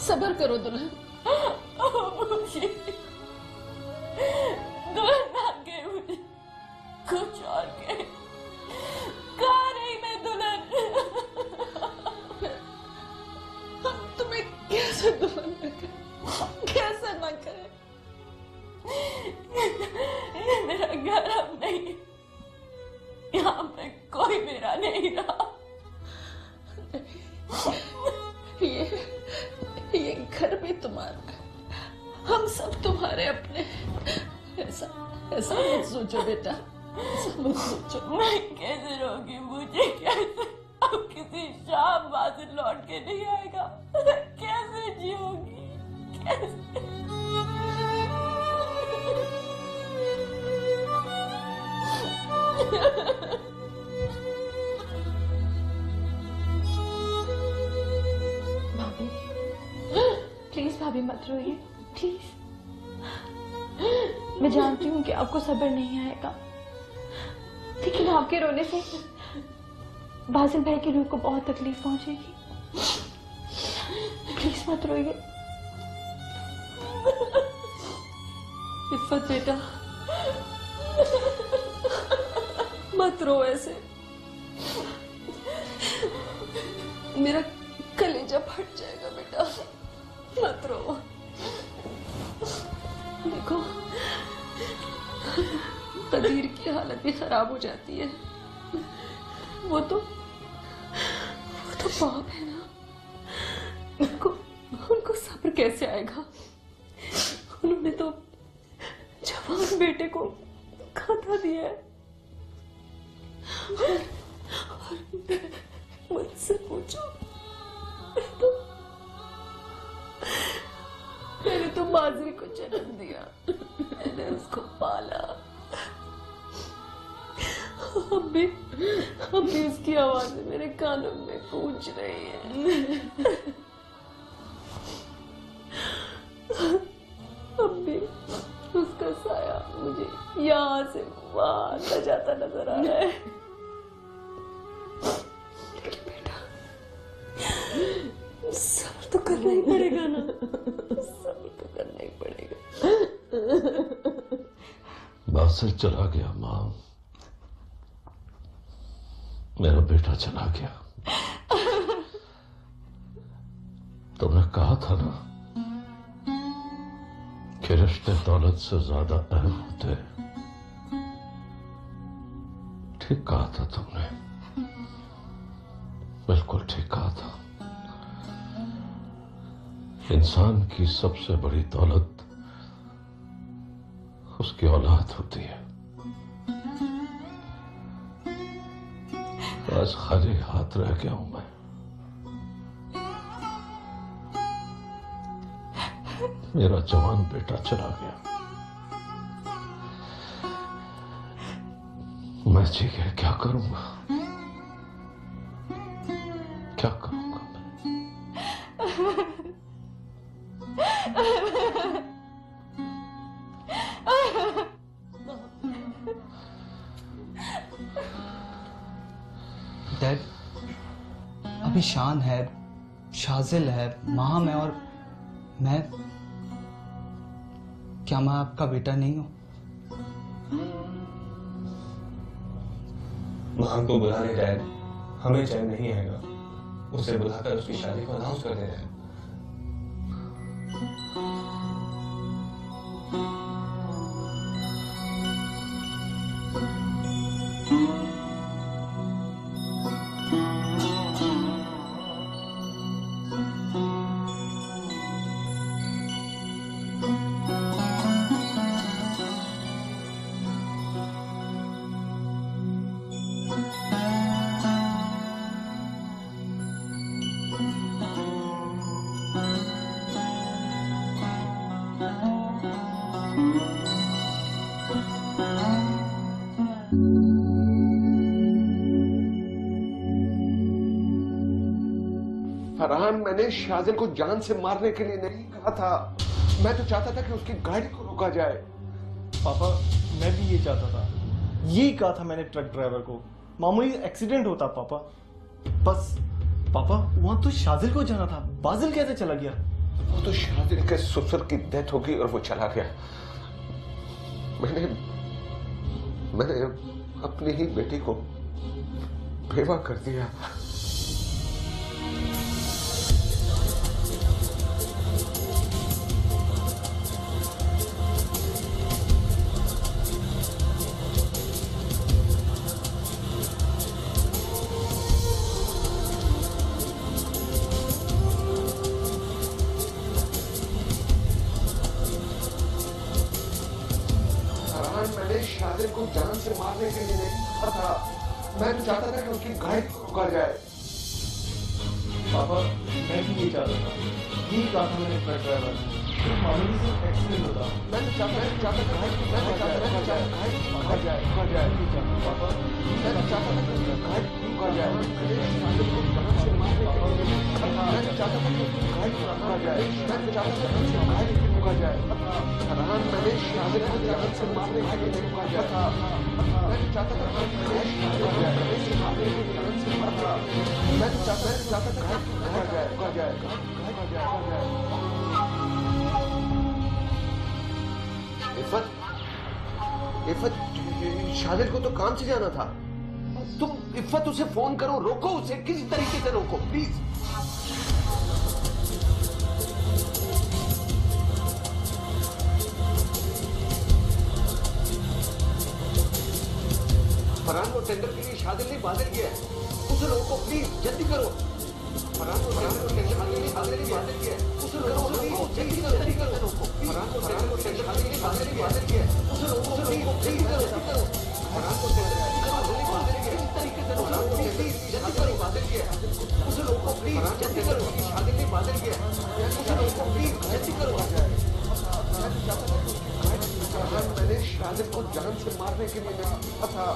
सबर करो दुल्हन। दुल्हन ना के मुझे कुछ और के कहा नहीं मैं दुल्हन। हम तुम्हें कैसे दुल्हन न करें, कैसे न करें? ये मेरा घर अब नहीं, यहाँ पे कोई मेरा नहीं रहा। ये घर भी तुम्हारा है, हम सब तुम्हारे अपने। ऐसा मत सोचो बेटा, ऐसा मत सोचो। मैं कैसे रोगी, मुझे कैसे अब किसी शाम बाद लौट के नहीं आएगा, कैसे जियोगी, कैसे? भाभी, प्लीज भाभी मत रोइए, प्लीज। मैं जानती हूँ कि आपको सब्र नहीं आएगा, लेकिन आपके रोने से बासिल भाई की रूह को बहुत तकलीफ पहुंचेगी। प्लीज मत रोइए। इफ़्फ़त बेटा, मत रो ऐसे, मेरा कलेजा फट जाएगा बेटा, मत रो। देखो, कदीर की हालत भी खराब हो जाती है, वो तो पाप है ना, उनको सब्र कैसे आएगा? उन्होंने तो जवान बेटे को खाता दिया है। और मुझसे पूछो, मैंने तो माजरी को जन्म दिया, मैंने उसको पाला। अब भी उसकी आवाजें मेरे कानों में गूंज रही है। अब भी उसका साया मुझे यहाँ से वहां जाता नजर आ रहा है। लेकिन बेटा, सब्र तो करना ही पड़ेगा ना, सब्र तो करना ही पड़ेगा। बासिल चला गया माँ, मेरा बेटा चला गया। तुमने कहा था ना कि रिश्ते दौलत से ज्यादा अहम होते हैं। ठीक कहा था तुमने, बिल्कुल ठीक कहा था। इंसान की सबसे बड़ी दौलत उसकी औलाद होती है। आज खाली हाथ रह गया हूं मैं। मेरा जवान बेटा चला गया, मैं जी के क्या करूंगा, क्या करूंगा मैं? डैड, अभी शान है, शाजिल है, माहम है, और मैं, क्या मैं आपका बेटा नहीं हूं? माहम को बुला ले डैड, हमें चैन नहीं आएगा। उसे बुलाकर उसकी शादी को अनाउंस कर दे रहे हैं। फरहान, मैंने शाजिल को जान से मारने के लिए नहीं कहा था। मैं तो चाहता था कि उसकी गाड़ी को रोका जाए। पापा मैं भी ये चाहता था, यही कहा था मैंने ट्रक ड्राइवर को, मामूली एक्सीडेंट होता पापा बस। पापा वहां तो शाजिल को जाना था, बाजिल कैसे चला गया? वो तो शाजिल के ससुर की डेथ हो गई और वो चला गया। मैंने अपनी ही बेटी को बेवा कर दिया। मैंने शाजिल को जान से मारने के लिए नहीं कहा था, मैं तो चाहता था कि उसकी गाड़ी को रोका जाए। पापा मैं भी ये चाहता था, यही कहा था मैंने ट्रक ड्राइवर को, मामूली से एक्सीडेंट होता। मैं तो चाहता था गाड़ी को रोका जाए। पापा मैं तो चाहता था कि उसकी गाड़ी को रोका जाए। मैंने शाजिल को जान से मारने के लिए नहीं कहा था, मैं तो चाहता था कि उसकी गाड़ी को रोका जाए। मैं तो चाहता था कि उसकी गाड़ी को रोका जाए। फरहान मैंने शाजिल को जान से मारने के लिए नहीं कहा था, मैं तो चाहता था कि उसकी गाड़ी को रोका जाए। मैं तो चाहता था कि रोका जाए। इफ़त शाजिल को तो काम से जाना था। तुम इफ़त उसे फोन करो, रोको उसे, किसी तरीके से रोको प्लीज। फरहान वो टेंडर के लिए शाजिल ने बादल किया है, उसे रोको प्लीज, जल्दी करो। फरहान वो टेंडर के लिए शाजिल ने बादल किया है, उसे रोको प्लीज, जल्दी करो। फरहान वो टेंडर के लिए शाजिल ने बादल किया है, उसे रोको प्लीज, जल्दी करो। फरहान वो टेंडर के लिए शाजिल ने बादल किया है, किस तरीके से रोको प्लीज, जल्दी करो। बादल किया है, उसे रोको प्लीज, जल्दी करो। शाजिल ने बादल किया है, उसे रोको प्लीज, जल्दी करो। मैंने शाजिल को जान से मारने के लिए नहीं कहा था।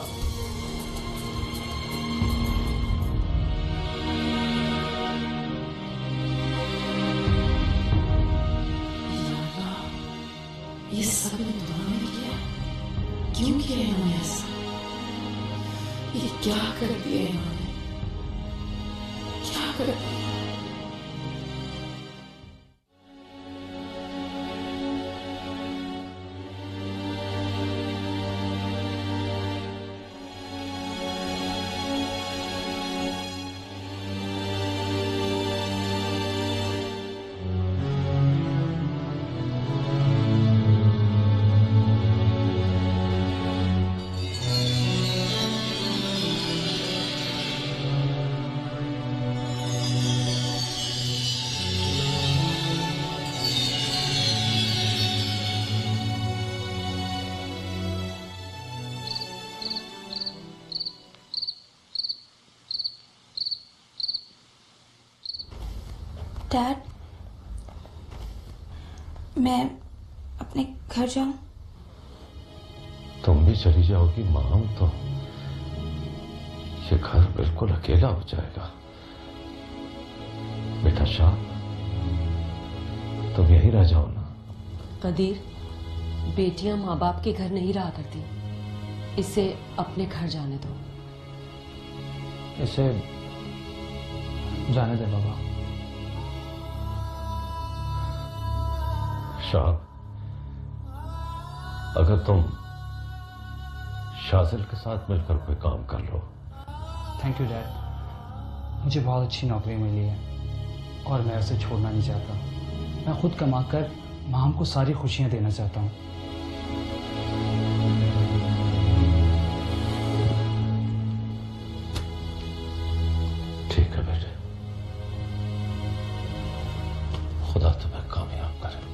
ये सब इन दोनों ने किया, क्यों किया इन्होंने ऐसा? ये क्या कर दिया इन्होंने, क्या कर दिया? डैड, मैं अपने घर जाऊं? तुम भी चली जाओगी माम तो ये घर बिल्कुल अकेला हो जाएगा। बेटा शाह, तुम यहीं रह जाओ ना। कदीर, बेटियां माँ बाप के घर नहीं रहा करती, इसे अपने घर जाने दो। इसे जाने दे बाबा। शाह, अगर तुम शाजिल के साथ मिलकर कोई काम कर लो। थैंक यू डैड, मुझे बहुत अच्छी नौकरी मिली है और मैं उसे छोड़ना नहीं चाहता। मैं खुद कमा कर माम को सारी खुशियां देना चाहता हूँ। ठीक है बेटे, खुदा तुम्हें कामयाब करे।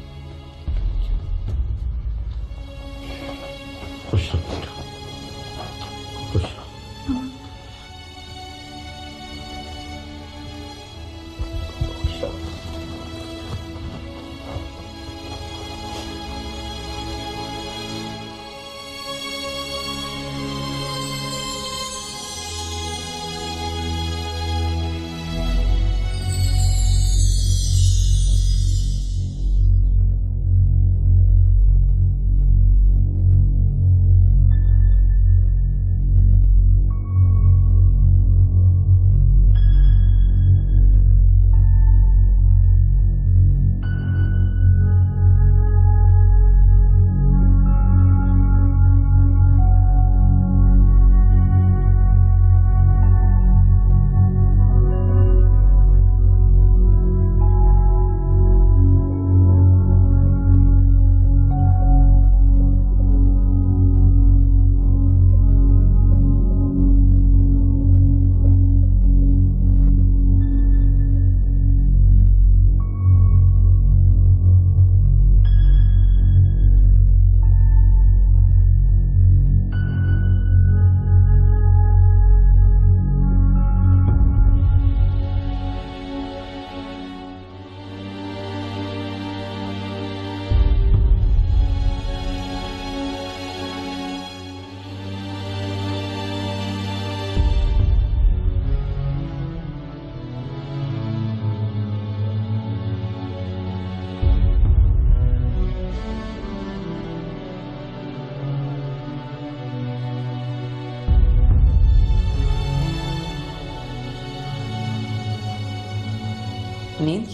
खुश रहो बेटा, खुश रहो।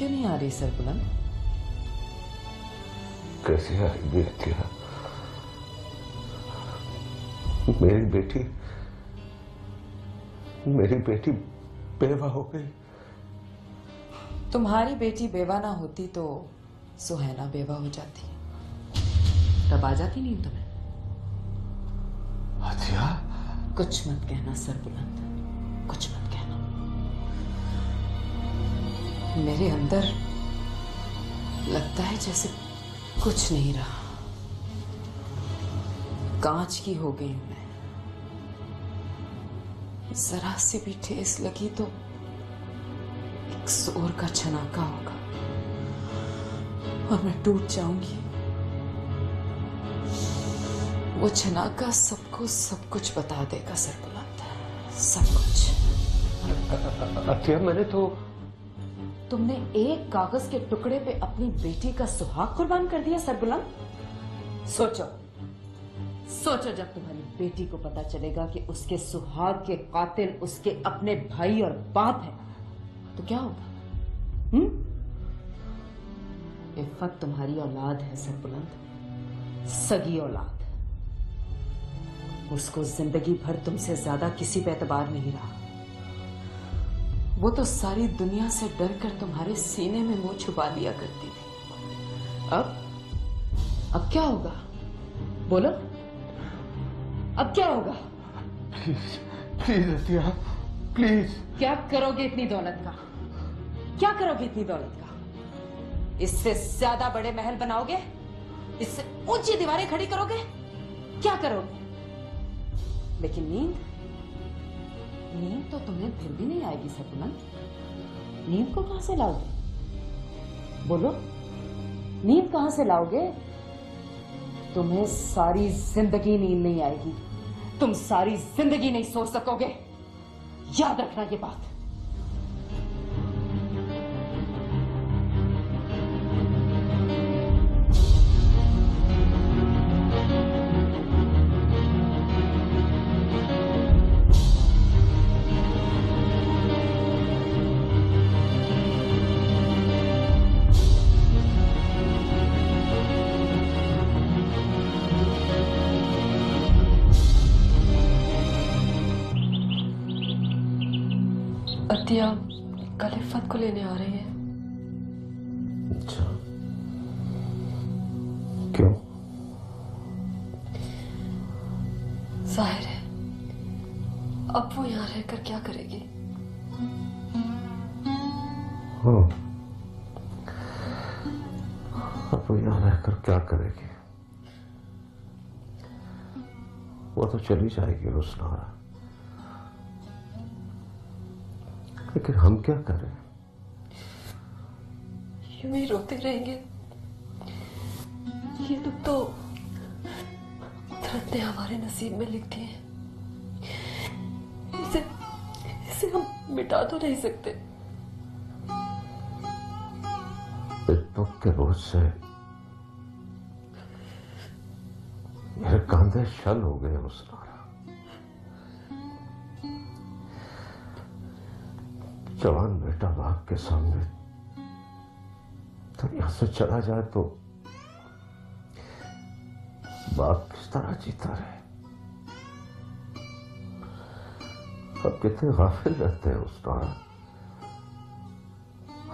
क्यों नहीं आ रही सरबुलंद? कैसे आएगी अतिया? मेरी बेटी बेवा हो गई। तुम्हारी बेटी बेवा ना होती तो सुहाना बेवा हो जाती, तब आ जाती नहीं तुम्हें। अतिया, कुछ मत कहना सरबुलंद, कुछ मत कहना। मेरे अंदर लगता है जैसे कुछ नहीं रहा, कांच की हो गई हूं मैं। जरा सी भी ठेस लगी तो एक जोर का छनाका होगा और मैं टूट जाऊंगी। वो छनाका सबको सब कुछ बता देगा सरबुलंद, सब कुछ। अतिया, मैंने तो तुमने एक कागज के टुकड़े पे अपनी बेटी का सुहाग कुर्बान कर दिया सरबुलंद। सोचो सोचो, जब तुम्हारी बेटी को पता चलेगा कि उसके सुहाग के कातिल उसके अपने भाई और बाप है तो क्या होगा? इफ़्फ़त तुम्हारी औलाद है सरबुलंद, सगी औलाद। उसको जिंदगी भर तुमसे ज्यादा किसी पे एतबार नहीं रहा। वो तो सारी दुनिया से डर कर तुम्हारे सीने में मुंह छुपा लिया करती थी। अब क्या होगा? बोलो, अब क्या होगा? Please Atiya, please. क्या करोगे इतनी दौलत का? क्या करोगे इतनी दौलत का? इससे ज्यादा बड़े महल बनाओगे? इससे ऊंची दीवारें खड़ी करोगे? क्या करोगे? लेकिन नींद तो तुम्हें फिर भी नहीं आएगी सरबुलंद। नींद को कहां से लाओगे? बोलो, नींद कहां से लाओगे? तुम्हें सारी जिंदगी नींद नहीं आएगी, तुम सारी जिंदगी नहीं सो सकोगे, याद रखना ये बात। अतिया कल इफ़्फ़त को लेने आ रही है। अच्छा, क्यों? जाहिर है, अब वो यहाँ रहकर क्या करेगी? अब वो यहाँ रहकर क्या करेगी? वो तो चली जाएगी रुसनारा, लेकिन हम क्या करें? यूं ही रोते रहेंगे। ये दुख तो कुदरत ने हमारे नसीब में लिख दिए हैं। इसे हम मिटा तो नहीं सकते। इस दुख के बोझ से मेरे कांधे शल हो गए रुसनारा। जवान बेटा बाप के सामने दुनिया से चला जाए तो बाप किस तरह जीता रहे? अब कितने गाफिल रहते हैं रुसनारा।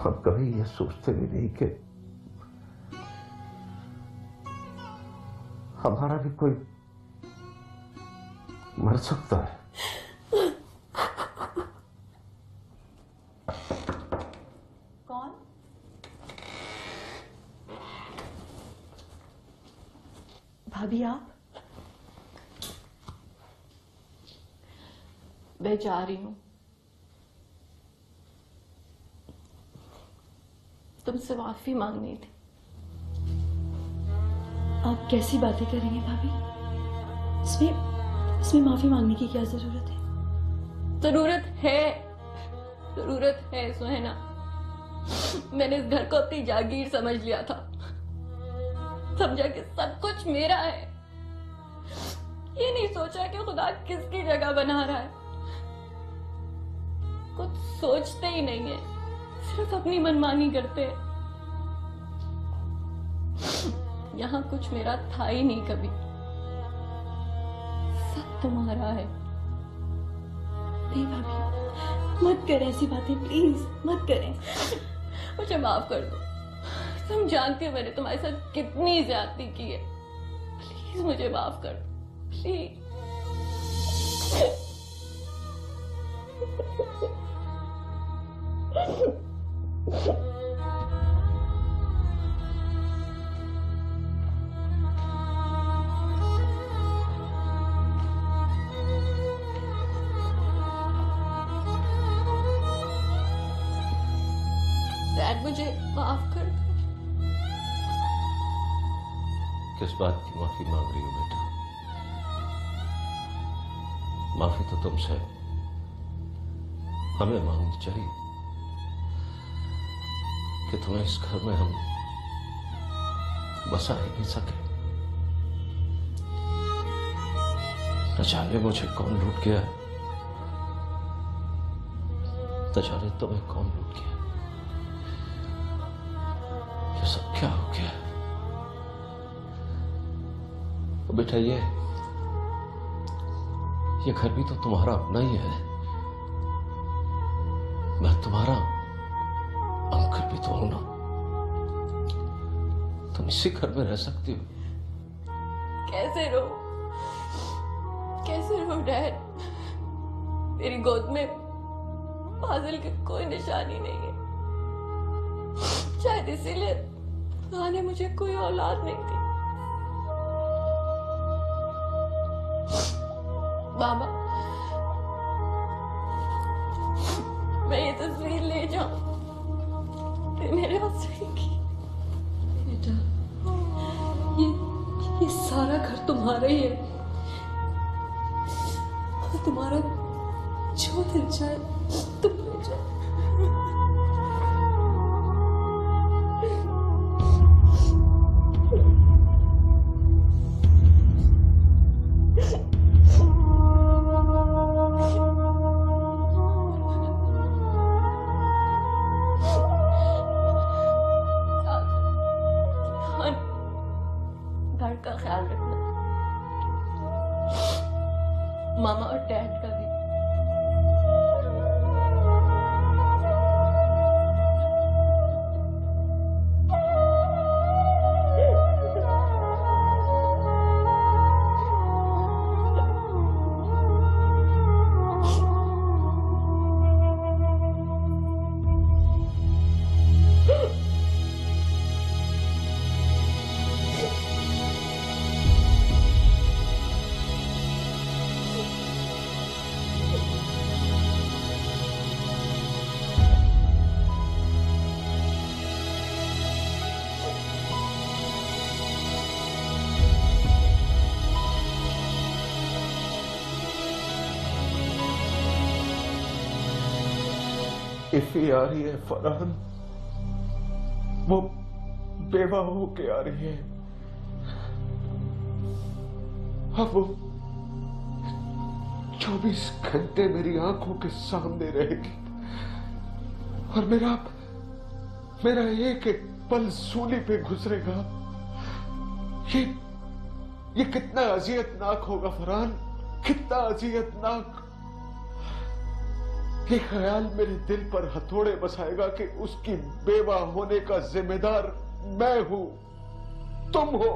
हम कभी ये सोचते भी नहीं कि हमारा भी कोई मर सकता है। कौन? भाभी आप? मैं जा रही हूं, तुमसे माफी मांगनी थी। आप कैसी बातें कर रही हैं भाभी? इसमें माफी मांगने की क्या जरूरत है? जरूरत है सुहाना। मैंने इस घर को अपनी जागीर समझ लिया था, समझा कि सब कुछ मेरा है। ये नहीं सोचा कि खुदा किसकी जगह बना रहा है। कुछ सोचते ही नहीं है, सिर्फ अपनी मनमानी करते हैं। यहाँ कुछ मेरा था ही नहीं कभी, सब तुम्हारा है। नहीं भाभी, मत करें ऐसी बातें, प्लीज मत करें। मुझे माफ कर दो। तुम जानती हो मैंने तुम्हारे साथ कितनी ज्यादती की है। प्लीज मुझे माफ कर दो, प्लीज। डैड मुझे माफ कर दो। किस बात की माफी मांग रही हो बेटा? माफी तो तुमसे हमें मांगनी चाहिए कि तुम्हें इस घर में हम बसा ही नहीं सके। न जाने मुझे कौन लूट गया, न जाने तुम्हें कौन लूट गया। ये सब क्या हो गया? बेटा ये घर भी तो तुम्हारा अपना ही है। मैं तुम्हारा अंकल भी तो हूं ना। तुम इसी घर में रह सकती हो। कैसे रो डैड? मेरी गोद में फाजिल की कोई निशानी नहीं है। शायद इसीलिए खुदा ने मुझे कोई औलाद नहीं दी। मामा, मैं ये तस्वीर ले जाऊं? मेरे पास रहेगी। बेटा, ये सारा घर तुम्हारा ही है। तुम्हारा जो दिल चाहे तुम ले जाओ। घर का ख्याल रखना, मामा और डैड का भी। इफी आ रही है फरहान, वो बेवा होके आ रही है। अब वो 24 घंटे मेरी आंखों के सामने रहेगी और मेरा एक एक पल सूली पे गुजरेगा। ये कितना अजियतनाक होगा फरहान, कितना अजियतनाक। ये ख्याल मेरे दिल पर हथौड़े बसाएगा कि उसकी बेवा होने का जिम्मेदार मैं हूं, तुम हो।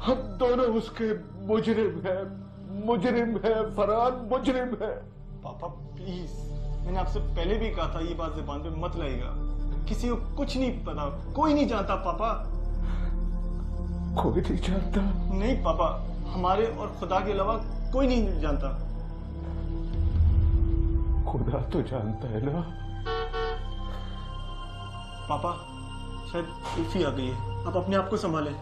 हम दोनों उसके मुजरिम है फरहान, मुजरिम है। पापा प्लीज, मैंने आपसे पहले भी कहा था ये बात ज़ुबान पे मत लाइएगा। किसी को कुछ नहीं पता, कोई नहीं जानता पापा। कोई नहीं जानता? नहीं पापा, हमारे और खुदा के अलावा कोई नहीं जानता। खुदा तो जानता है ना। पापा शायद इफी आ गई है, आप अपने आप को संभालें।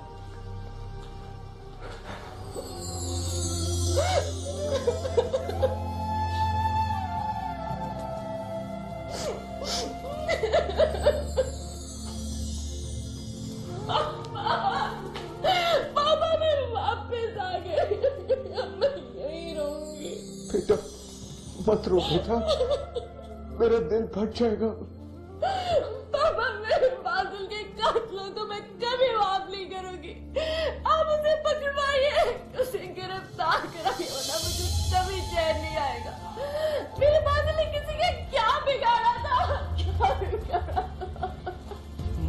पापा मैं वापस आ गई। मैं यहीं रहूंगी। बेटा मत रो बेटा, मेरा दिल फट जाएगा। पापा, मेरे बादल के कातलों को मैं कभी माफ नहीं करूंगी। आप उसे पकड़वाइए, उसे गिरफ्तार कराइए, वरना मुझे कभी चैन नहीं आएगा। मेरे बादल ने किसी का क्या बिगाड़ा था, क्या बिगाड़ा था?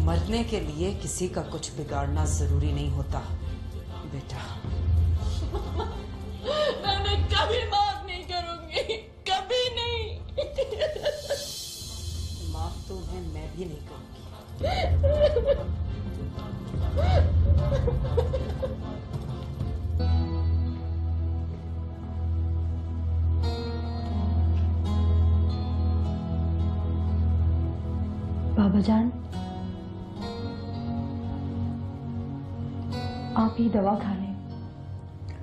मरने के लिए किसी का कुछ बिगाड़ना जरूरी नहीं होता बेटा। मैं उन्हें कभी माफ नहीं करूंगी, कभी नहीं। माफ तो उन्हें मैं भी नहीं करूंगी। बाबा जान, आप ये दवा खा लें,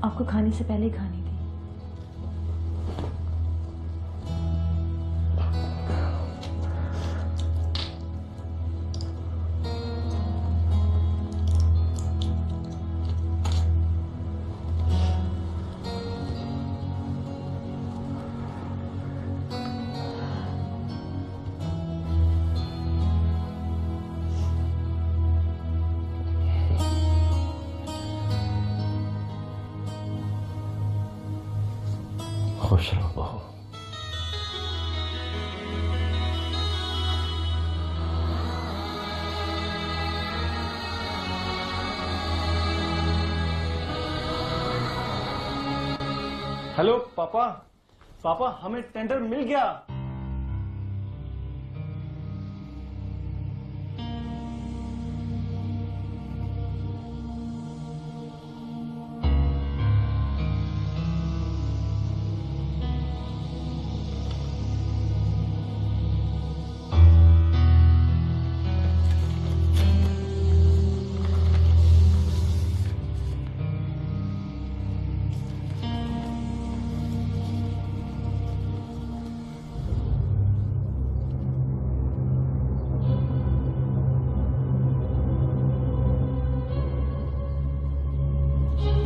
आपको खाने से पहले खानी थी। खुश रहो बहू। हेलो पापा, पापा हमें टेंडर मिल गया।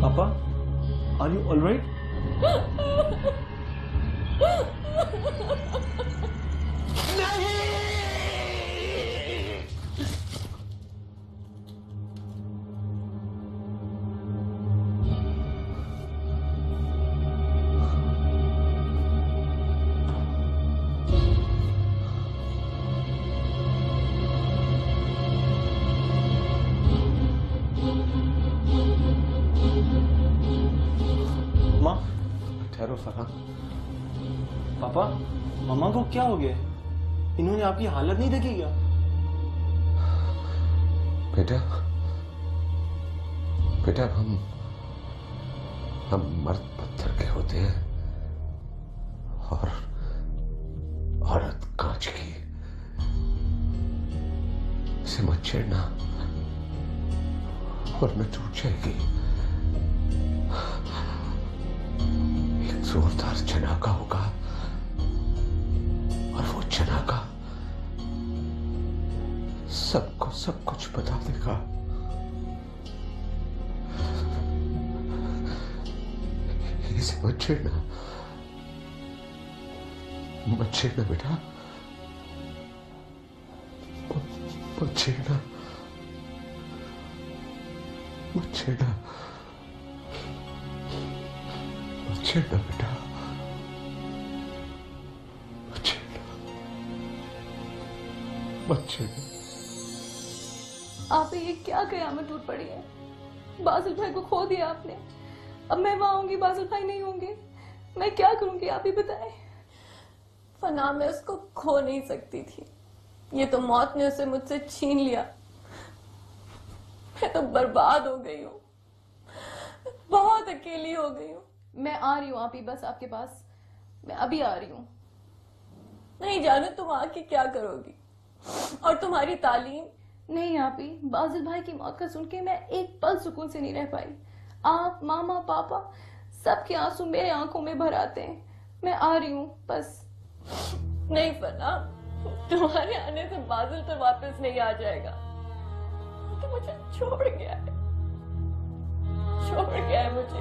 पापा, आर यू ऑल राइट? माँ, ठहरो फरहान। पापा, मम्मा को क्या हो गया? इन्होंने आपकी हालत नहीं देखी क्या? बेटा, बेटा हम मर्द पत्थर के होते हैं और औरत कांच की। इसे मत छेड़ना वरना टूट जाएगी। एक जोरदार चनाका होगा और वो चनाका सबको सब कुछ बता देगा। इसे मत छेड़ना, मत छेड़ना बेटा, मत छेड़ना, मत छेड़ना, मत छेड़ना बेटा, मत छेड़ना, मत छेड़ना। आप ये क्या कयामत टूट पड़ी है? बासिल भाई को खो दिया आपने, अब मैं वहां आऊंगी, बासिल भाई नहीं होंगे, मैं क्या करूंगी आप ही बताएं। फना मैं उसको खो नहीं सकती थी, ये तो मौत ने उसे मुझसे छीन लिया। मैं तो बर्बाद हो गई हूँ, बहुत अकेली हो गई हूँ। मैं आ रही हूँ आप ही बस आपके पास, मैं अभी आ रही हूँ। नहीं जानू तुम आके क्या करोगी, और तुम्हारी तालीम। नहीं आप ही, बासिल भाई की मौत का सुन के मैं एक पल सुकून से नहीं रह पाई। आप, मामा, पापा सबके आंसू मेरे आंखों में भर आते हैं। मैं आ रही हूँ बस। नहीं फना, तुम्हारे आने से बासिल तो वापस नहीं आ जाएगा, तो मुझे छोड़ गया है, छोड़ गया है मुझे।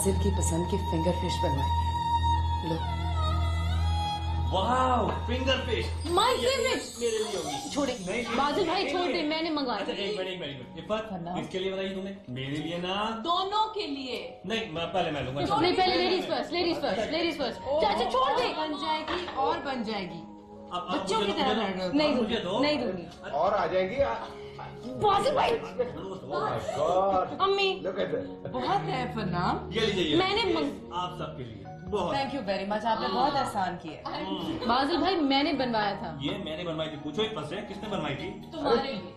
बासिल की पसंद की फिंगर फिश बनवाई है। लो। Wow, finger fish my favourite. मेरे लिए होगी। छोड़े बादल भाई, छोड़ दे, मैंने मंगवाया। अच्छा एक मिनट इफ़त, किसके लिए बताई तूने? मेरे लिए ना, दोनों के लिए। नहीं पहले मैं लूंगा। नहीं, पहले ladies first, ladies first, ladies first. चाचा छोड़ दे। बन जाएगी और बन जाएगी। अब बच्चों की तरह लड़ रहे हो। नहीं दूंगी, नहीं दूंगी। और आ जाएंगी। बासिल भाई, अम्मी बहुत है फनाम। ये लीजिए, मैंने आप सबके लिए बहुत। थैंक यू वेरी मच, आपने बहुत एहसान किया। बासिल भाई, मैंने बनवाया था। ये मैंने बनवाई थी। पूछो इफ़त से, किसने बनवाई थी? तुम्हारे लिए।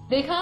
देखा?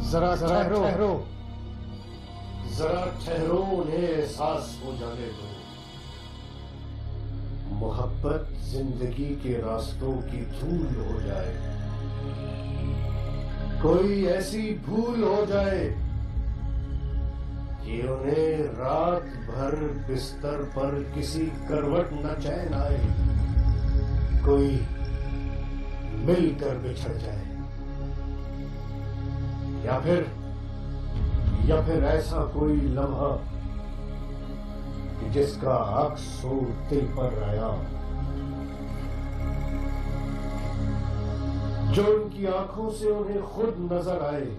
जरा ठहरो, जरा ठहरो, उन्हें एहसास हो जाने दो। मोहब्बत जिंदगी के रास्तों की धूल हो जाए, कोई ऐसी भूल हो जाए कि उन्हें रात भर बिस्तर पर किसी करवट न चैन आए, कोई मिलकर बिछड़ जाए, या फिर ऐसा कोई लम्हा कि जिसका अक्स हो दिल पर आया, जो उनकी आंखों से उन्हें खुद नजर आए,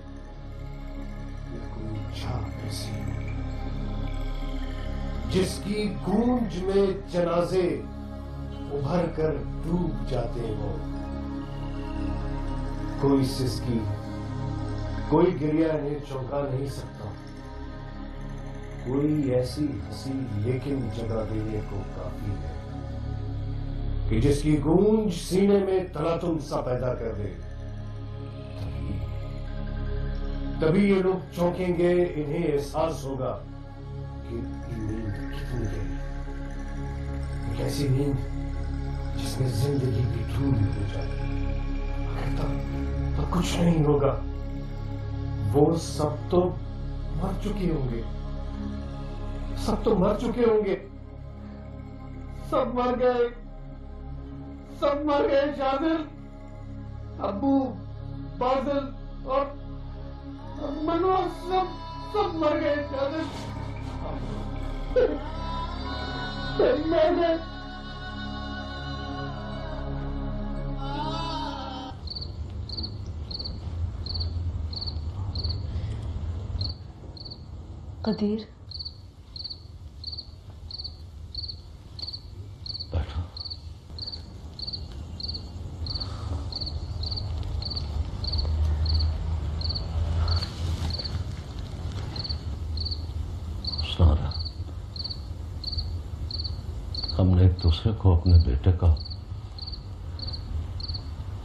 कोई झांक ऐसी जिसकी गूंज में जनाजे उभर कर डूब जाते हो, कोई सिसकी, कोई गिरिया इन्हें चौंका नहीं सकता, कोई ऐसी हंसी लेकिन जगह देने को काफी है कि जिसकी गूंज सीने में तलातुम सा पैदा कर दे। तभी ये लोग चौंकेंगे, इन्हें एहसास होगा कि नींद कितनी है, एक ऐसी नींद जिसमें जिंदगी की धूल हो जाए। तब कुछ नहीं होगा, वो सब तो मर चुके होंगे, सब तो मर चुके होंगे, सब मर गए, सब मर गए। शादिल, अब्बू, बादल और मनोज सब मर गए। शादिल, मैंने कदीर, बैठो। सुनारा, हमने एक दूसरे को अपने बेटे का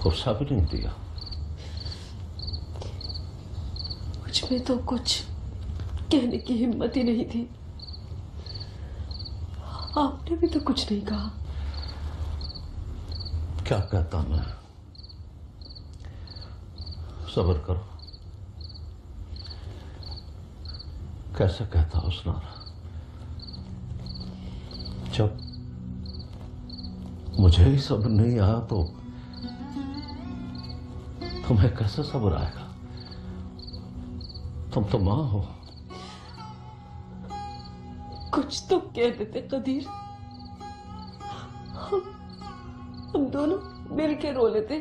गुस्सा भी नहीं दिया। मुझ में तो कुछ कहने की हिम्मत ही नहीं थी। आपने भी तो कुछ नहीं कहा। क्या कहता मैं? सब्र करो। कैसे कहता हुस्नारा? जब मुझे ही सब्र नहीं आया तो तुम्हें कैसे सब्र आएगा? तुम तो मां हो। कुछ तो कह देते कदीर, हम दोनों मिल के रो लेते।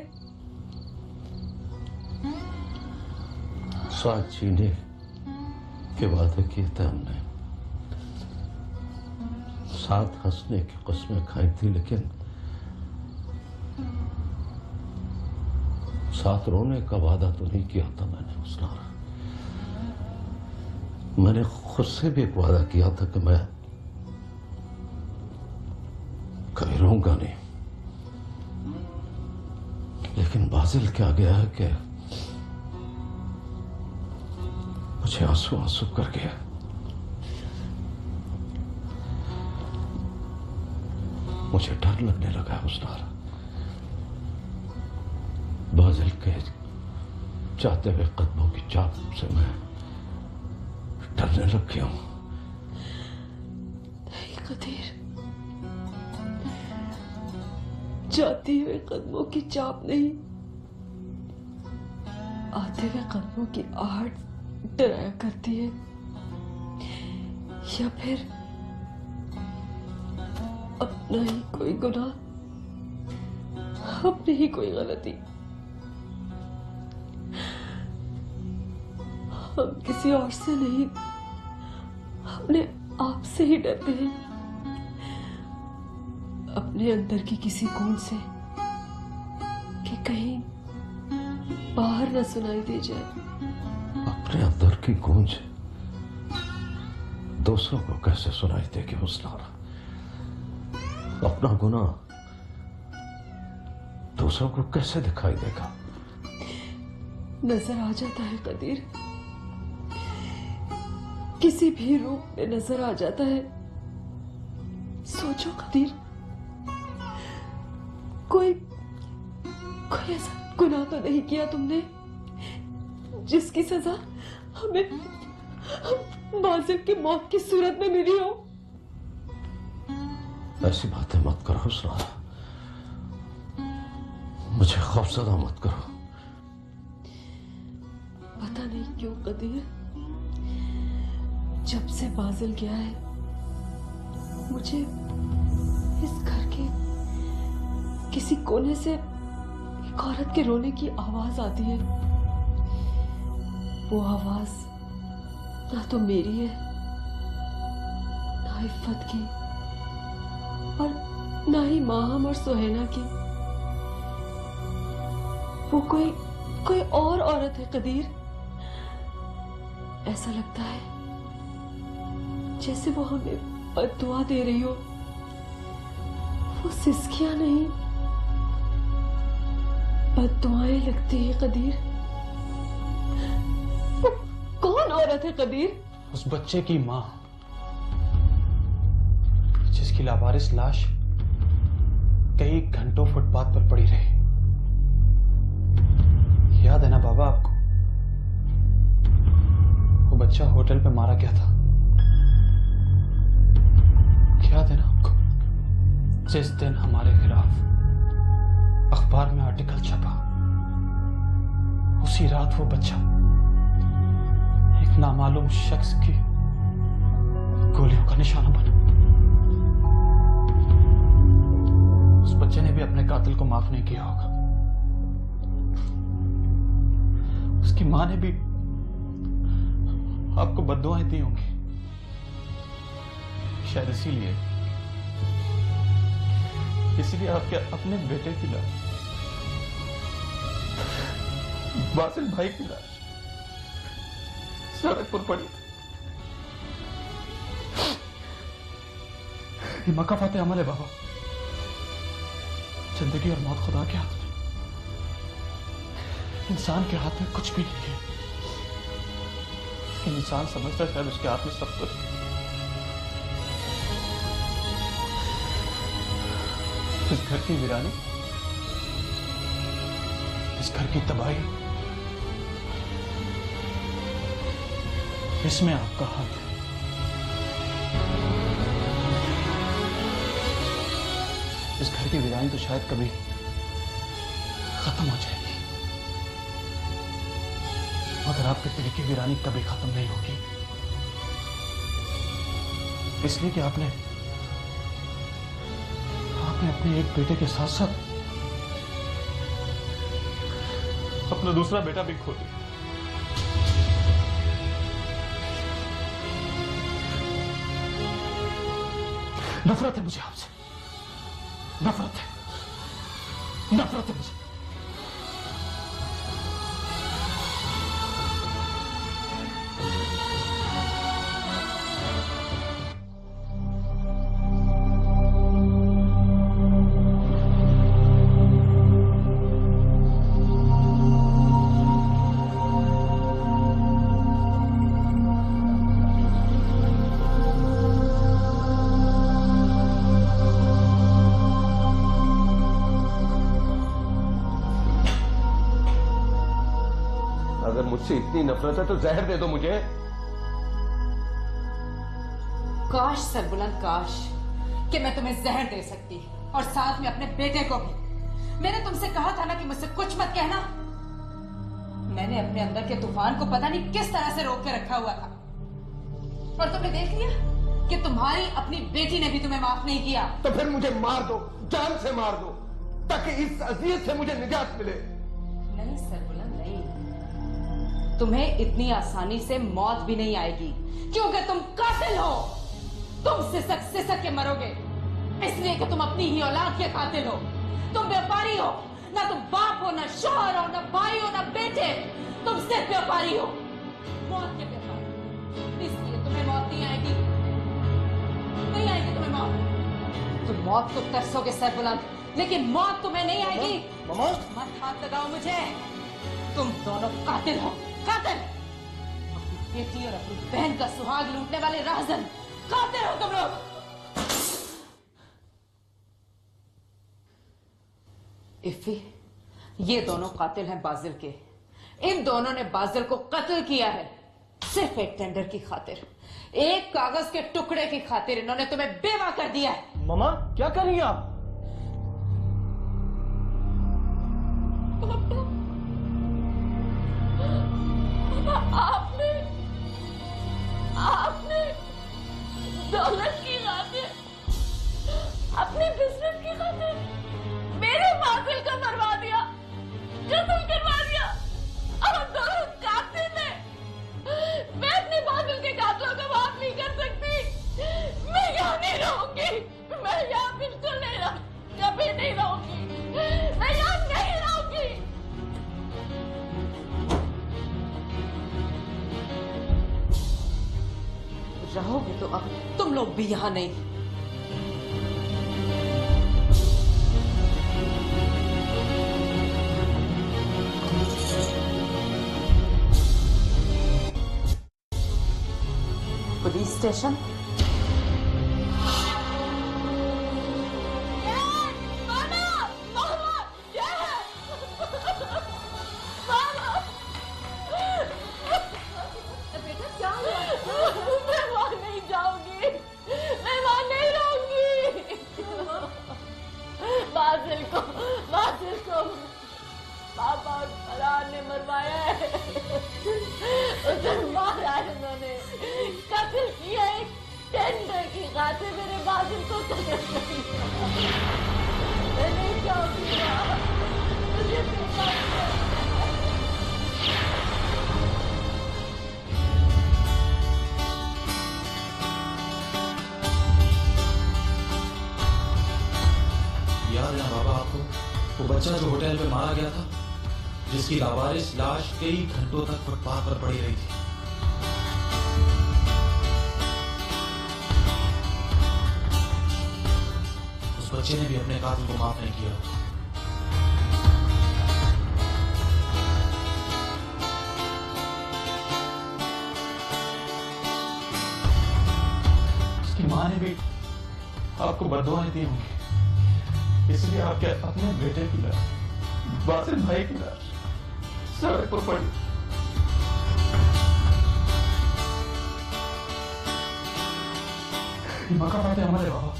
साथ जीने के वादे किए थे हमने, साथ हंसने की कस्में खाई थी, लेकिन साथ रोने का वादा तो नहीं किया था मैंने हुस्नारा। मैंने खुद से भी एक वादा किया था कि मैं कभी रहूंगा नहीं, लेकिन बाजिल क्या गया है कि मुझे आंसू आंसू कर गया। मुझे डर लगने लगा है हुस्नारा। बाजिल के जाते हुए कदमों की चाप से मैं डरने लग गया हूं। नहीं कदीर, जाते हुए कदमों की चाप नहीं, आते हुए कदमों की आहट डराया करती है, या फिर अपना ही कोई गुनाह, अपनी ही कोई गलती। हम किसी और से नहीं, अपने आप से ही डरते हैं, अपने अंदर की किसी गूंज से कि कहीं बाहर न सुनाई दे जाए। अपने अंदर की गूंज दूसरों को कैसे सुनाई देगी हुस्नारा? अपना गुनाह दूसरों को कैसे दिखाई देगा? नजर आ जाता है कदीर, किसी भी रूप में नजर आ जाता है। सोचो कदीर, कोई ऐसा गुनाह तो नहीं किया तुमने जिसकी सजा हमें बाजिल की मौत की सूरत में मिली हो? ऐसी बातें मत करो हुस्नारा, मुझे खौफजदा मत करो। पता नहीं क्यों कदीर, जब से बाजिल गया है मुझे इस घर के किसी कोने से एक औरत के रोने की आवाज आती है। वो आवाज ना तो मेरी है, ना इफ़्फ़त की, और ना ही माहम और सुहैना की। वो कोई और औरत है कदीर। ऐसा लगता है जैसे वो हमें बद्दुआ दे रही हो। वो सिसकियां नहीं, बद्दुआएं लगती है कदीर। वो कौन औरत है कदीर? उस बच्चे की माँ, जिसकी लावारिस लाश कई घंटों फुटपाथ पर पड़ी रही। याद है ना बाबा आपको? वो बच्चा होटल पे मारा गया था, याद है ना आपको? जिस दिन हमारे खिलाफ अखबार में आर्टिकल छपा, उसी रात वो बच्चा एक नामालूम शख्स की गोलियों का निशाना बना। उस बच्चे ने भी अपने कातिल को माफ नहीं किया होगा। उसकी मां ने भी आपको बद्दुआएं दी होंगी, शायद इसीलिए आपके अपने बेटे की लाश, बासिल भाई की लाश सड़क पर पड़ी। ये मक्का फाते अमल है बाबा। जिंदगी और मौत खुदा के हाथ में, इंसान के हाथ में कुछ भी नहीं है। इंसान समझता है शायद उसके हाथ में सब कुछ। इस घर की वीरानी, इस घर की तबाही, इसमें आपका हाथ है। इस घर की वीरानी तो शायद कभी खत्म हो जाएगी, मगर आपके दिल की वीरानी कभी खत्म नहीं होगी, इसलिए कि आपने अपने एक बेटे के साथ साथ अपना दूसरा बेटा भी खो दिया। नफरत है मुझे आपसे, नफरत है मुझे। इतनी नफरत है तो जहर दे दो मुझे। काश सरबुलंद, काश कि मैं तुम्हें जहर दे सकती और साथ में अपने बेटे को भी। मैंने तुमसे कहा था ना कि मुझसे कुछ मत कहना। मैंने अपने अंदर के तूफान को पता नहीं किस तरह से रोक के रखा हुआ था, और तुमने देख लिया कि तुम्हारी अपनी बेटी ने भी तुम्हें माफ नहीं किया। तो फिर मुझे मार दो, जान से मार दो, ताकि इस अजियत से मुझे निजात मिले। नहीं सरबुलंद, नहीं, तुम्हें इतनी आसानी से मौत भी नहीं आएगी, क्योंकि तुम कातिल हो। तुम सिसक सिसक के मरोगे, इसलिए कि तुम अपनी ही औलाद के कातिल हो। तुम व्यापारी हो, ना तुम बाप हो, ना शौहर हो, ना भाई हो, ना बेटे। तुम सिर्फ व्यापारी हो, मौत के व्यापारी। इसलिए तुम्हें मौत नहीं आएगी, नहीं आएगी तुम्हें मौत। तुम मौत को तरसोगे सरबुलंद, लेकिन मौत तुम्हें नहीं आएगी। मामा मत हाथ लगाओ मुझे, तुम दोनों कातिल हो, कातिल। अपनी बेटी और अपनी बहन का सुहाग लूटने वाले राहजन कातिल हो तुम लोग। इफ़ी, ये दोनों कातिल हैं बाजिल के। इन दोनों ने बाजिल को कत्ल किया है सिर्फ एक टेंडर की खातिर, एक कागज के टुकड़े की खातिर। इन्होंने तुम्हें बेवा कर दिया है। मामा क्या कर रही हैं आप? आपने दौलत की खातिर, अपने बिजनेस की खातिर मेरे बाजिल को मरवा दिया, कत्ल करवा दिया। अब हम दोनों कातिल हैं। मैं अपने बाजिल के कातिलों को माफ नहीं कर सकती। मैं यहाँ नहीं रहूंगी, मैं यहाँ बिल्कुल नहीं रहूंगी, कभी नहीं रहूंगी, मैं यहाँ नहीं रहूंगी। रहोगे तो अब तुम लोग भी यहाँ नहीं। Police station. बाजिल को पापा और फरहान ने मरवाया है। उसे मारा है उन्होंने, कत्ल किया है। टेंडर की खातिर मेरे बाजिल को कत्ल किया। मैं नहीं चाहूंगी मुझे याद है बाबा आपको वो बच्चा जो होटल में मारा गया था, जिसकी लावारिस लाश कई घंटों तक फुटपाथ पर पड़ी रही थी। उस बच्चे ने भी अपने कातिल को माफ नहीं किया। उसकी मां ने भी आपको बददुआएं दी होंगी, इसलिए आपके अपने बेटे की लाश, बासिल भाई की लाश सड़क पर पड़ी। मौका पाते हमारे बाबा,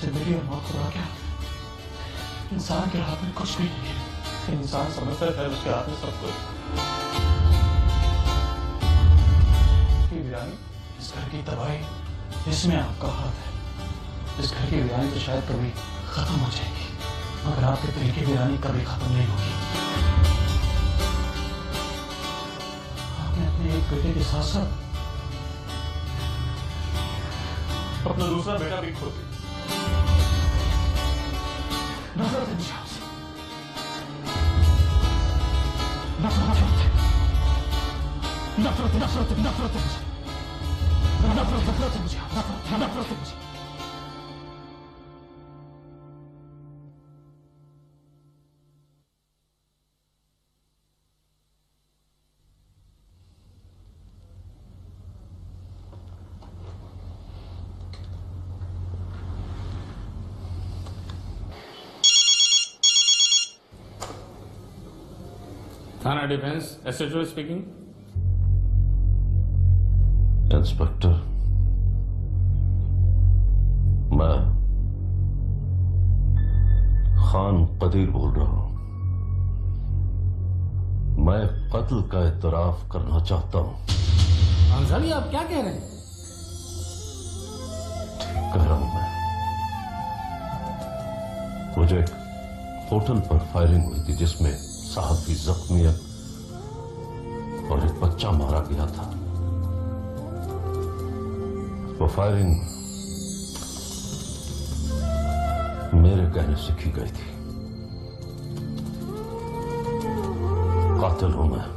जिंदगी और मौत खुदा के हाथ। इंसान के हाथ में कुछ भी नहीं है। इंसान समझता है उसके हाथ में सब कुछ। इसकी वीरानी, इस घर की तबाही, इसमें आपका हाथ है। इस घर की वीरानी तो शायद कभी खत्म हो जाएगी, मगर आपके दिल की वीरानी कभी खत्म नहीं होगी। आपने अपने एक बेटे के साथ साथ अपना दूसरा बेटा भी खो दिया। नफरत है मुझे आपसे, नफरत है, नफरत है, नफरत है, नफरत है मुझे, नफरत है मुझे, नफरत है मुझे। थाना डिफेंस एसएचओ स्पीकिंग। इंस्पेक्टर, मैं खान कदीर बोल रहा हूं। मैं कत्ल का इतराफ करना चाहता हूं। अंसारी, आप क्या कह रहे हैं? ठीक कह रहा हूं मैं। मुझे एक होटल पर फायरिंग हुई थी जिसमें साहबी जख्मी और एक बच्चा मारा गया था। वो फायरिंग मेरे कहने से की गई थी। कातिल हूं मैं।